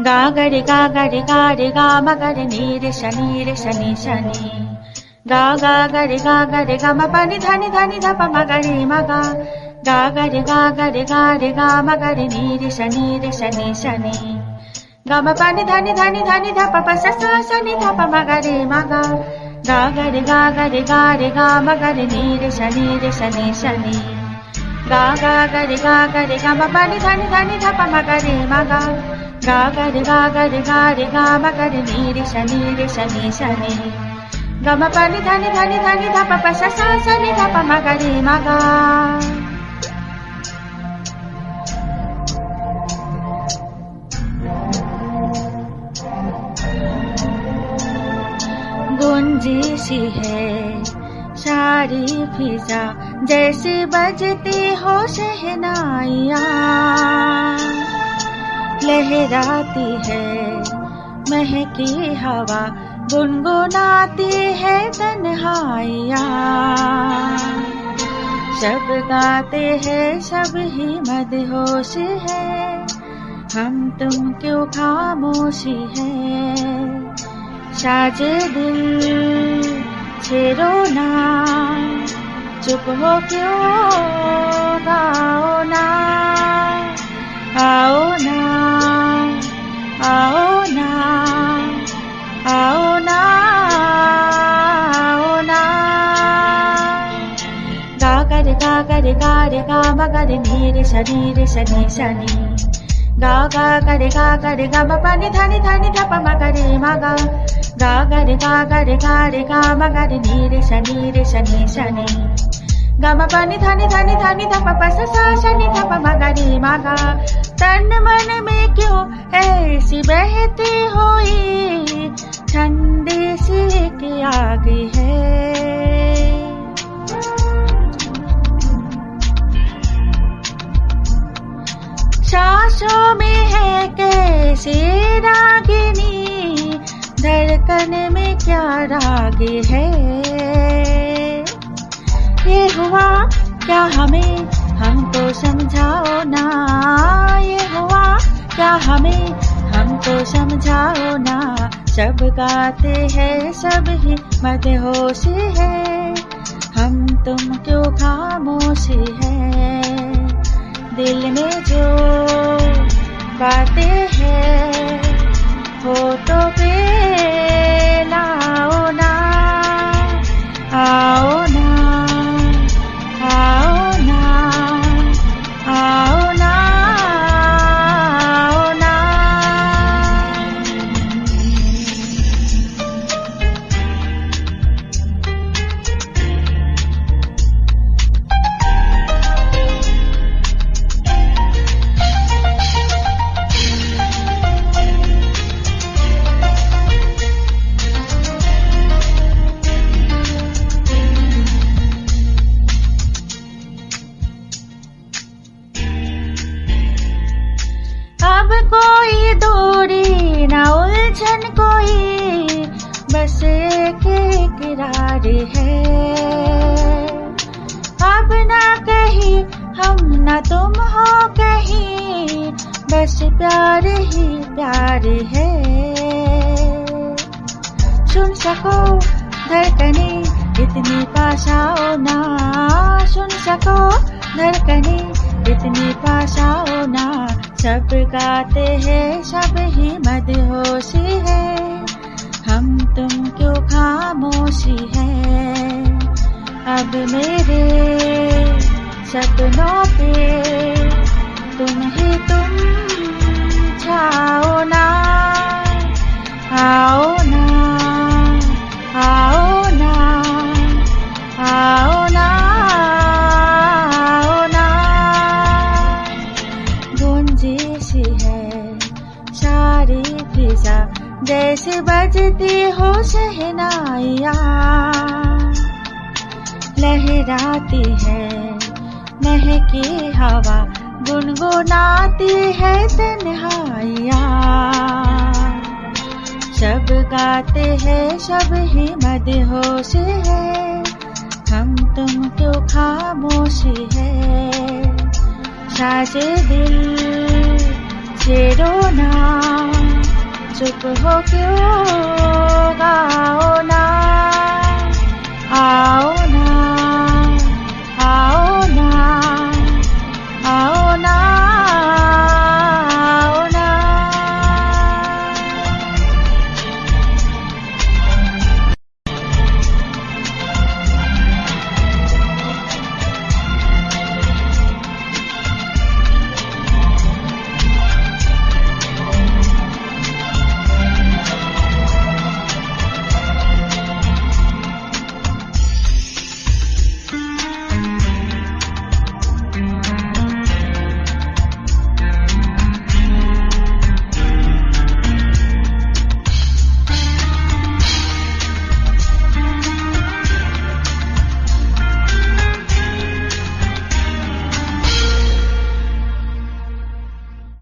गा गा रे गा गा रे गा रे गा मा गा रे नी रे शनि रे शनि शनि गा गा गा रे गा मा पा नि धा पा मा गा रे मा गा गा रे गा गा मा गा रे नी रे शनि शनि गा मा पा नि धा पा पा सा शनि धा पा मा गा रे मा गा गा रे गा मा गा रे नी रे शनि शनि गा रे गा मा पा नि धा पा मा गा रे मा गा गा रे गा मा गा रे नी रे शनि शनि गा मा पा नि धा पा पा सा शनि धा पा मा गा रे मा गा। गूंजी सी है सारी फिजा जैसे बजती हो शहनाइयाँ, लहराती है महकी हवा गुनगुनाती है तन्हाइयाँ, सब गाते हैं सब ही मदहोश है, हम तुम क्यों खामोशी है, साजे दिल छेड़ो ना चुप हो क्यों गाओ ना, आओ ना आओ ना आओ ना आओ ना। गा रे गा मा गा रे नी रे शनि शनि गा रे गा मा पा नि धा पा मा गा रे मा गा गा रे गा मा गा रे नी रे शनि शनि गा मा पा नि धा पा पा सा शनि धा पा मा गा रे मा गा। तन मन में क्यों ऐसी बहती हुई ठंडी सी की आग है, सांसों में है कैसी रागिनी, धड़कन में क्या राग है, ये हुआ क्या हमें हमको समझाओ ना, ये हुआ क्या हमें हमको समझाओ ना, सब गाते हैं सब ही मदहोशी है, हम तुम क्यों खामोशी है, दिल में जो बातें हैं होठों पे लाओ ना, आओ ना आओ ना आओ ना आओ ना। अब कोई दूरी ना उलझन कोई, बस एक इकरार है, अब ना कहीं हम ना तुम हो कहीं, बस प्यार ही प्यार है, सुन सको धड़कने इतनी पास आओ ना, सुन सको धड़कने इतनी पास आओ ना, सब गाते हैं सब ही मदहोशी है, हम तुम क्यों खामोशी है, अब मेरे सपनों पे तुम छाओ ना, आओ ना आओ ना आओ ना आओ ना। गूंजी सी है सारी फिजा जैसे बजती हो शहनाइयाँ, लहराती है महकी हवा गुनगुनाती है तन्हाइयाँ, सब गाते हैं सब ही मदहोश है, हम तुम क्यों खामोशी है, साजे दिल छेड़ो ना चुप हो क्यों गाओ ना।